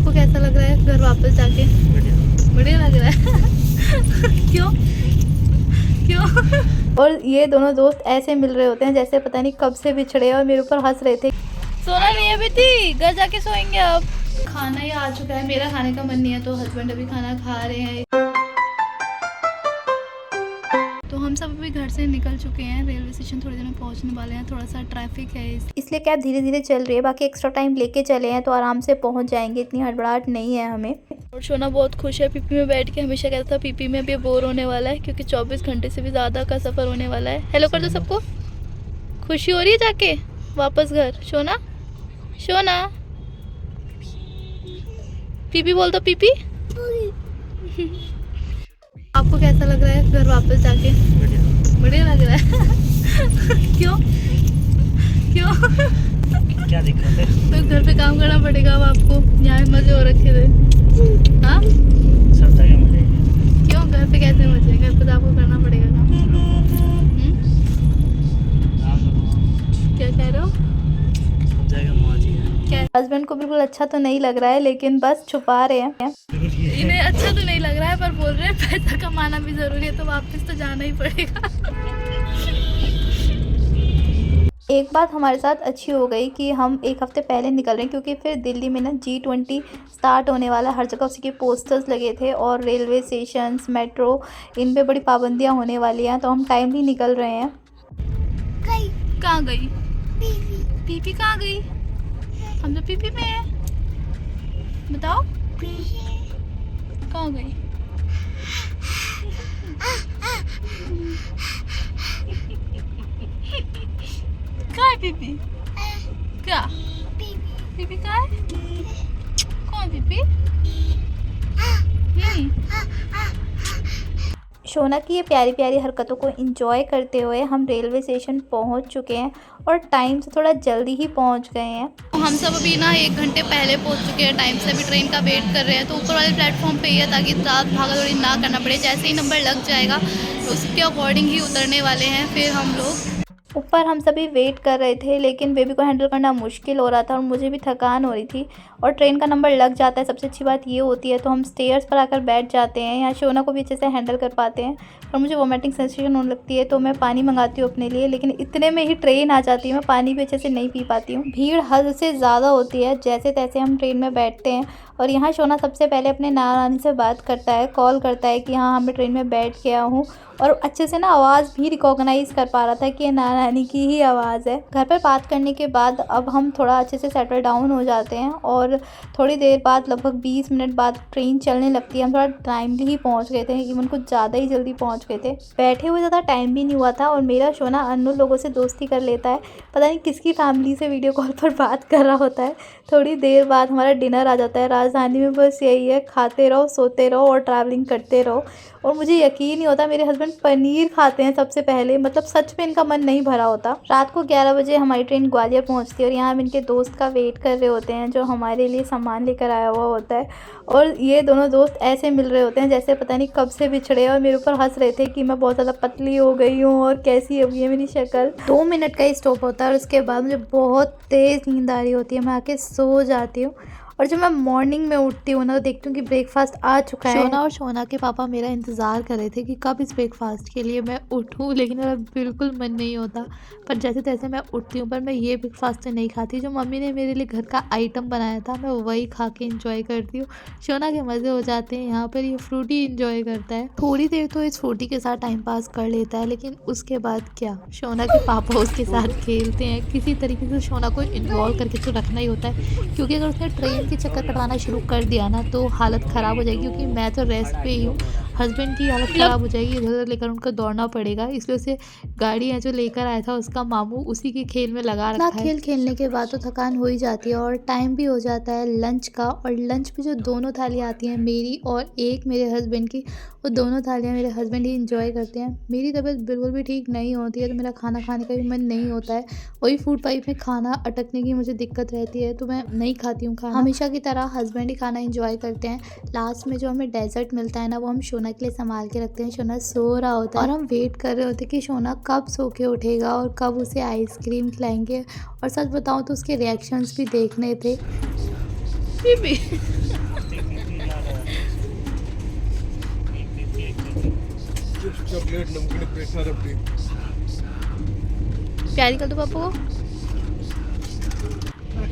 आपको कैसा लग रहा है घर वापस जाके? बढ़िया लग रहा है। क्यों क्यों? और ये दोनों दोस्त ऐसे मिल रहे होते हैं जैसे पता नहीं कब से बिछड़े और मेरे ऊपर हंस रहे थे। सोना नहीं है बेटी, घर जाके सोएंगे अब। खाना ही आ चुका है, मेरा खाने का मन नहीं है तो हस्बैंड अभी खाना खा रहे हैं। तो हम सब अभी घर से निकल चुके हैं, रेलवे स्टेशन थोड़ी देर में पहुंचने वाले हैं। थोड़ा सा ट्रैफिक है इसलिए कैब धीरे धीरे चल रही है, बाकी एक्स्ट्रा टाइम लेके चले हैं तो आराम से पहुंच जाएंगे, इतनी हड़बड़ाहट नहीं है हमें। और सोना बहुत खुश है पीपी में बैठ के, हमेशा कहता था पीपी में भी बोर होने वाला है क्योंकि 24 घंटे से भी ज़्यादा का सफ़र होने वाला है। हेलो कर दो सबको, खुशी हो रही है जाके वापस घर। सोना सोना पीपी बोल दो, पीपी। आपको कैसा लग रहा है घर वापस जाके? बढ़िया लग रहा है। क्यों क्या दिक्कत है? तो घर पे काम करना पड़ेगा अब आपको, यहाँ पे मजे हो रखे थे। हाँ सब जगह मजे। क्यों, घर पे कैसे मजे? घर पे तो आपको करना पड़ेगा काम। क्या कह रहे हो? सब जगह मौज है। हस्बैंड को बिल्कुल अच्छा तो नहीं लग रहा है लेकिन बस छुपा रहे हैं। इन्हें अच्छा तो नहीं लग रहा है पर बोल रहे हैं पैसा कमाना भी जरूरी है तो वापस तो जाना ही पड़ेगा। एक बात हमारे साथ अच्छी हो गई कि हम एक हफ्ते पहले निकल रहे हैं क्योंकि फिर दिल्ली में ना G20 स्टार्ट होने वाला है। हर जगह उसी के पोस्टर्स लगे थे और रेलवे स्टेशंस, मेट्रो, इन पे बड़ी पाबंदियां होने वाली हैं तो हम टाइमली निकल रहे हैं। कहाँ गई पीपी? कहाँ गई? हम तो पीपी में है, बताओ कहाँ गई? कहाँ है पीपी? क्या पीपी कहाँ है? कौन पीपी? शोना की ये प्यारी प्यारी हरकतों को एंजॉय करते हुए हम रेलवे स्टेशन पहुंच चुके हैं और टाइम से थोड़ा जल्दी ही पहुंच गए हैं। हम सब अभी ना 1 घंटे पहले पहुंच चुके हैं टाइम से, अभी ट्रेन का वेट कर रहे हैं। तो ऊपर वाले प्लेटफॉर्म पे ही है ताकि रात भागा दौड़ी ना करना पड़े, जैसे ही नंबर लग जाएगा तो उसके अकॉर्डिंग ही उतरने वाले हैं फिर हम लोग। ऊपर हम सभी वेट कर रहे थे लेकिन बेबी को हैंडल करना मुश्किल हो रहा था और मुझे भी थकान हो रही थी और ट्रेन का नंबर लग जाता है, सबसे अच्छी बात ये होती है। तो हम स्टेयर्स पर आकर बैठ जाते हैं, यहाँ शोना को भी अच्छे से हैंडल कर पाते हैं। और मुझे वोमिटिंग सेंसेशन होने लगती है तो मैं पानी मंगाती हूँ अपने लिए, लेकिन इतने में ही ट्रेन आ जाती है, मैं पानी भी अच्छे से नहीं पी पाती हूँ। भीड़ हद से ज़्यादा होती है। जैसे तैसे हम ट्रेन में बैठते हैं और यहाँ शोना सबसे पहले अपने नानी से बात करता है, कॉल करता है कि हाँ मैं ट्रेन में बैठ गया हूँ और अच्छे से ना आवाज़ भी रिकॉग्नाइज़ कर पा रहा था कि ये नानी की ही आवाज़ है। घर पर बात करने के बाद अब हम थोड़ा अच्छे से सेटल डाउन हो जाते हैं और थोड़ी देर बाद लगभग 20 मिनट बाद ट्रेन चलने लगती है। हम थोड़ा टाइमली ही पहुंच गए थे, इवन कुछ ज़्यादा ही जल्दी पहुंच गए थे। बैठे हुए ज़्यादा टाइम भी नहीं हुआ था और मेरा शोना अननोन लोगों से दोस्ती कर लेता है, पता नहीं किसकी फैमिली से वीडियो कॉल पर बात कर रहा होता है। थोड़ी देर बाद हमारा डिनर आ जाता है। राजधानी में बस यही है, खाते रहो, सोते रहो और ट्रैवलिंग करते रहो। और मुझे यकीन नहीं होता, मेरे हस्बैंड पनीर खाते हैं सबसे पहले, मतलब सच में इनका मन नहीं भरा होता। रात को 11 बजे हमारी ट्रेन ग्वालियर पहुंचती है और यहाँ हम इनके दोस्त का वेट कर रहे होते हैं जो हमारे लिए सामान लेकर आया हुआ होता है। और ये दोनों दोस्त ऐसे मिल रहे होते हैं जैसे पता नहीं कब से बिछड़े और मेरे ऊपर हंस रहे थे कि मैं बहुत ज़्यादा पतली हो गई हूँ और कैसी अभी है मेरी शक्ल। 2 मिनट का ही स्टॉप होता है और उसके बाद मुझे बहुत तेज़ नींद आ रही होती है, मैं आके सो जाती हूँ। और जब मैं मॉर्निंग में उठती हूँ ना तो देखती हूँ कि ब्रेकफास्ट आ चुका है। शोना और शोना के पापा मेरा इंतज़ार कर रहे थे कि कब इस ब्रेकफास्ट के लिए मैं उठूँ, लेकिन मेरा बिल्कुल मन नहीं होता। पर जैसे तैसे मैं उठती हूँ, पर मैं ये ब्रेकफास्ट तो नहीं खाती जो मम्मी ने मेरे लिए घर का आइटम बनाया था, मैं वही खा के इंजॉय करती हूँ। शोना के मज़े हो जाते हैं यहाँ पर, ये फ्रूटी इंजॉय करता है। थोड़ी देर तो इस फ्रूटी के साथ टाइम पास कर लेता है, लेकिन उसके बाद क्या, शोना के पापा उसके साथ खेलते हैं। किसी तरीके से शोना को इन्वॉल्व करके तो रखना ही होता है क्योंकि अगर उसने ट्रेन के चक्कर कटवाना शुरू कर दिया ना तो हालत ख़राब हो जाएगी। क्योंकि मैं तो रेस्ट पे ही हूँ, हस्बैंड की हालत ख़राब हो जाएगी, इधर उधर लेकर उनको दौड़ना पड़ेगा। इसलिए उसे गाड़ी है जो लेकर आया था उसका मामू, उसी के खेल में लगा रखा है। खेल खेलने के बाद तो थकान हो ही जाती है और टाइम भी हो जाता है लंच का। और लंच में जो दोनों थालियाँ आती हैं, मेरी और एक मेरे हस्बैंड की, वो दोनों थालियाँ मेरे हस्बैंड ही इंजॉय करते हैं। मेरी तबीयत बिल्कुल भी ठीक नहीं होती है तो मेरा खाना खाने का भी मन नहीं होता है। वही फूड पाइप में खाना अटकने की मुझे दिक्कत रहती है तो मैं नहीं खाती हूँ खाना। हमेशा की तरह हस्बैंड ही खाना एंजॉय करते हैं। लास्ट में जो हमें डेजर्ट मिलता है ना, वो हम शोना के लिए संभाल के रखते हैं। शोना सो रहा होता है और हम वेट कर रहे होते हैं कि शोना कब सो के उठेगा और कब उसे आइसक्रीम खिलाएंगे। और सच बताऊँ तो उसके रिएक्शंस भी देखने थे। चॉकलेट नमकीन प्रेशर रबड़ी। प्यारी कर दो पापा को।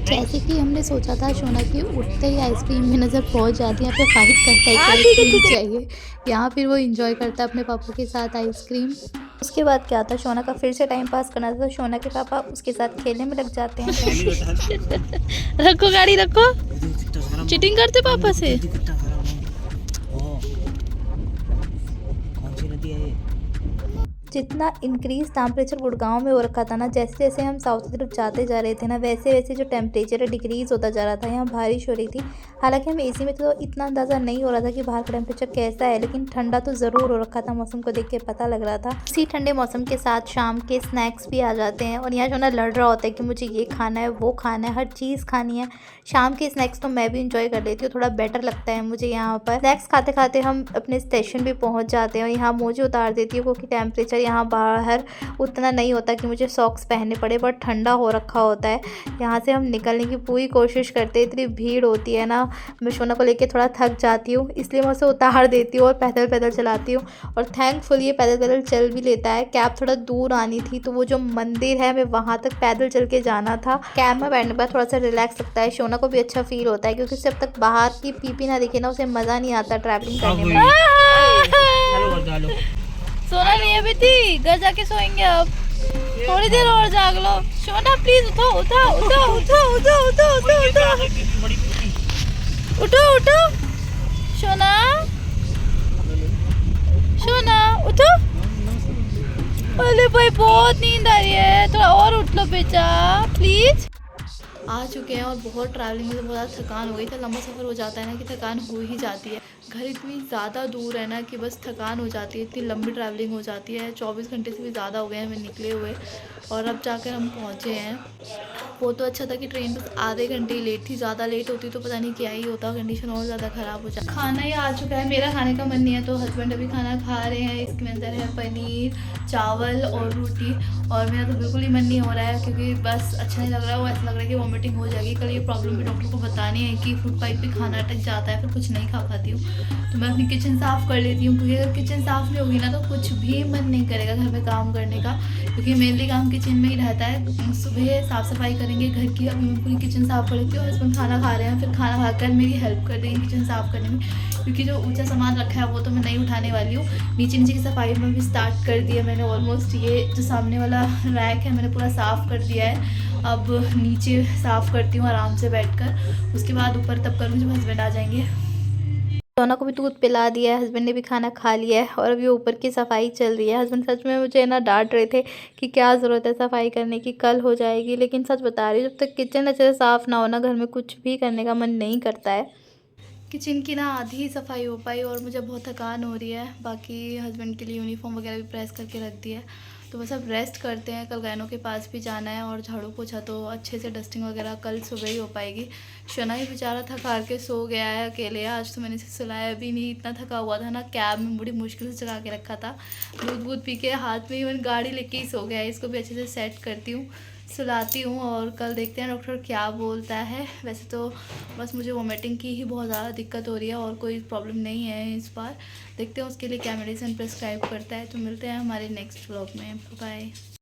जैसे कि हमने सोचा था, शोना की उठते ही आइसक्रीम की नज़र पहुंच जाती है, यहाँ पे फाइट करता है कि आइसक्रीम चाहिए। यहाँ फिर वो एंजॉय करता है अपने पापा के साथ आइसक्रीम। उसके बाद क्या था, शोना का फिर से टाइम पास करना था, तो शोना के पापा उसके साथ खेलने में लग जाते हैं। रखो गाड़ी रखो, चीटिंग करते पापा से। कौन सी नदी है ये? जितना इंक्रीज टेम्परेचर गुड़गांव में हो रखा था ना, जैसे जैसे हम साउथ की तरफ जाते जा रहे थे ना, वैसे वैसे जो टेम्परेचर है डिक्रीज होता जा रहा था। यहाँ बारिश हो रही थी, हालांकि हम एसी में तो इतना अंदाज़ा नहीं हो रहा था कि बाहर का टेम्परेचर कैसा है, लेकिन ठंडा तो ज़रूर हो रखा था। मौसम को देख के पता लग रहा था। इसी ठंडे मौसम के साथ शाम के स्नैक्स भी आ जाते हैं, और यहाँ जो ना लड़ रहा होता है कि मुझे ये खाना है, वो खाना है, हर चीज़ खानी है। शाम के स्नैक्स तो मैं भी इंजॉय कर लेती हूँ, थोड़ा बेटर लगता है मुझे यहाँ पर। स्नैक्स खाते खाते हम अपने स्टेशन भी पहुँच जाते हैं, और यहाँ मोजे उतार देती हूँ क्योंकि टेम्परेचर यहाँ बाहर उतना नहीं होता कि मुझे सॉक्स पहनने पड़े, बट ठंडा हो रखा होता है। यहाँ से हम निकलने की पूरी कोशिश करते हैं, इतनी भीड़ होती है ना, मैं शोना को लेके थोड़ा थक जाती हूँ, इसलिए मैं उसे उतार देती हूँ और पैदल पैदल चलाती हूँ। और थैंकफुल ये पैदल पैदल चल भी लेता है। कैब थोड़ा दूर आनी थी, तो वो जो मंदिर है हमें वहाँ तक पैदल चल के जाना था। कैब में बैठने पर थोड़ा सा रिलैक्स लगता है, शोना को भी अच्छा फील होता है, क्योंकि जब तक बाहर की पीपी ना दिखे ना, उसे मज़ा नहीं आता ट्रैवलिंग करने में। सोना नहीं है बेटी, घर जाके सोएंगे अब, थोड़ी देर और जाग लो। शोना प्लीज उठो उठो उठो उठो उठो उठो उठो उठो उठो उठो। शोना शोना उठो। अरे भाई बहुत नींद आ रही है, थोड़ा और उठ लो बेटा प्लीज। आ चुके हैं और बहुत ट्रैवलिंग में तो बहुत ज़्यादा थकान हो गई थी। लंबा सफ़र हो जाता है ना कि थकान हो ही जाती है। घर इतनी ज़्यादा दूर है ना कि बस थकान हो जाती है, इतनी लंबी ट्रैवलिंग हो जाती है। 24 घंटे से भी ज़्यादा हो गए हैं हमें निकले हुए, और अब जाकर हम पहुँचे हैं। वो तो अच्छा था कि ट्रेन बस आधे घंटे ही लेट थी, ज़्यादा लेट होती तो पता नहीं क्या ही होता, कंडीशन और ज़्यादा ख़राब हो जाती। खाना ही आ चुका है, मेरा खाने का मन नहीं है तो हस्बैंड अभी खाना खा रहे हैं। इसके अंदर है पनीर, चावल और रोटी, और मेरा तो बिल्कुल ही मन नहीं हो रहा है क्योंकि बस अच्छा नहीं लग रहा है। वो ऐसा लग रहा है कि वॉमिटिंग हो जाएगी। कल ये प्रॉब्लम भी डॉक्टर को बतानी है कि फूड पाइप पे खाना अटक जाता है, फिर कुछ नहीं खा पाती हूँ। तो मैं अपनी किचन साफ़ कर लेती हूँ, क्योंकि अगर किचन साफ़ नहीं होगी ना तो कुछ भी मन नहीं करेगा घर में काम करने का, क्योंकि मेनली काम किचन में ही रहता है। सुबह साफ़ सफाई करेंगे घर की, अभी मैं पूरी किचन साफ़ कर लेती हूँ। हस्बैंड खाना खा रहे हैं, फिर खाना खाकर मेरी हेल्प कर देंगे किचन साफ़ करने में, क्योंकि जो ऊंचा सामान रखा है वो तो मैं नहीं उठाने वाली हूँ। नीचे नीचे की सफाई में भी स्टार्ट कर दिया मैंने ऑलमोस्ट। ये जो सामने वाला रैक है मैंने पूरा साफ़ कर दिया है। अब नीचे साफ़ करती हूँ आराम से बैठकर, उसके बाद ऊपर तब करूँगी जब हस्बैंड आ जाएंगे। सोना को भी दूध पिला दिया है, हस्बैंड ने भी खाना खा लिया है, और अभी ऊपर की सफाई चल रही है। हस्बैंड सच में मुझे ना डांट रहे थे कि क्या ज़रूरत है सफाई करने की, कल हो जाएगी, लेकिन सच बता रही हूँ, जब तक किचन अच्छे से साफ़ ना हो ना, घर में कुछ भी करने का मन नहीं करता है। किचन की ना आधी ही सफाई हो पाई और मुझे बहुत थकान हो रही है। बाकी हस्बैंड के लिए यूनिफॉर्म वगैरह भी प्रेस करके रख दी है, तो बस अब रेस्ट करते हैं। कल गैनों के पास भी जाना है, और झाड़ू पोछा तो अच्छे से डस्टिंग वगैरह कल सुबह ही हो पाएगी। शना ही बेचारा थका के सो गया है अकेले। आज तो मैंने इसे सुलाया भी नहीं, इतना थका हुआ था ना। कैब में बड़ी मुश्किल से जगा के रखा था, दूध वूध पी के हाथ में ही मैंने गाड़ी लेके ही सो गया है। इसको भी अच्छे से सेट करती हूँ, सुलाती हूँ, और कल देखते हैं डॉक्टर क्या बोलता है। वैसे तो बस मुझे वोमिटिंग की ही बहुत ज़्यादा दिक्कत हो रही है, और कोई प्रॉब्लम नहीं है इस बार। देखते हैं उसके लिए क्या मेडिसिन प्रिस्क्राइब करता है। तो मिलते हैं हमारे नेक्स्ट व्लॉग में, बाय।